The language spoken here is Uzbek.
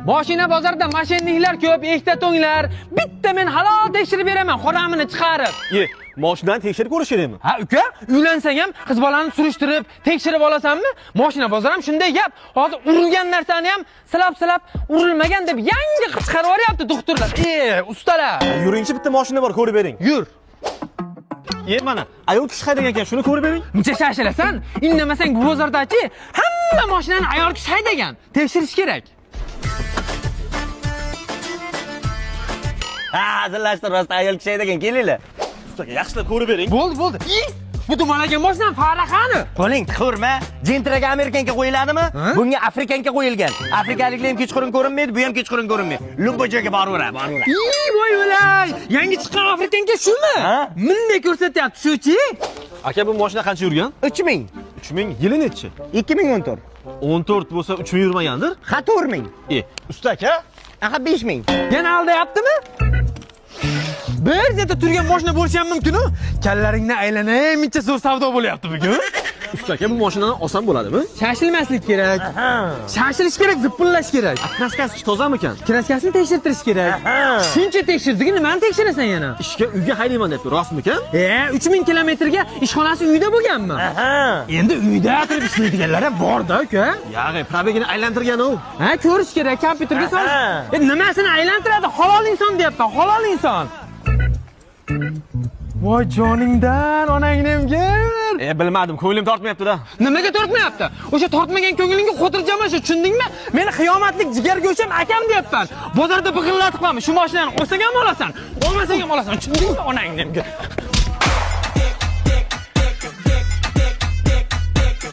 Mashina bozorda mashinliklar ko'p, ekta to'nglar. Bitta men halol tekshirib beraman, xoramini chiqarib. Mashinani tekshirib ko'rish kerakmi? Ha, uka, uylansang ham qiz bolani surishtirib, tekshirib olasanmi? Mashina bozor ham shunday gap. Hozir urilgan narsani ham silab urilmagan deb yangi qilib chiqarib yuboryapti doktorlar. Ustalar. Yuringchi, bitta mashina bor, ko'rib bering. Yur. Mana, ayol kishi haydagan ekan, shuni ko'rib bering. Muncha shashilasan, indamasang bu bozordachi hamma mashinani ayol kishi haydagan. Tekshirish kerak. Hazillashtir, rost ayol kishi haydagan, kelinglar. Ustaga yaxshilab ko'rib bering. Bo'ldi. Bu dumalagan mashina faraqani? Qo'ling ko'rma. Jentraga Amerikanga qo'yiladimi? Bunga Afrikanga qo'yilgan. Afrikaliklar ham kechqurun ko'rinmaydi, bu ham kechqurun ko'rinmaydi. Lubbo joyga boraveradi. Voy o'lay! Yangi chiqqan Afrikanga shumi? Bunday ko'rsatyapti, shuchi? Aka, bu mashina qancha yurgan? 3000. 3000 yili nechi? 2014. 14 bo'lsa 3000 yurmagandir? Ha 4000. Usta aka? Aha 5000. Yana aldayaptimi? Bir yerda turgan mashina bo'lishi ham mumkin-ku. Kallaringdan aylanay, mincha zo'r savdo bo'lyapti bugun. Usta aka, bu mashinadan oson bo'ladimi? Shashilmaslik kerak. Shashilish kerak, zippullash kerak. Kraskasi tozamikan? Kraskasini tekshirtirish kerak. Shuncha tekshirding, nimani tekshirasan yana? Ishga uyga haydayman debdi, rostmikan? 3000 kilometrga ishxonasi uyda bo'lganmi? Endi uyda turib ishlaydiganlar ham bor-da, uka. Ya'ni, probegini aylantirgan u. Ha, ko'rish kerak, kompyuterga solish. Nimasini aylantiradi? Halol inson deyapman, halol inson. Voy joningdan, onangnemga. Bilmadim, ko'nglim tortmayapti-da. Nimaga tortmayapti? O'sha tortmagan ko'nglingga xotirjam shu, tushundingmi? Meni xiyomatlik jigargo'sham akam deyapman. Bozorda big'illatib qolma. Shu mashinani olsang ham olasan, olmasang ham olasan. Tushundingmi onangnemga?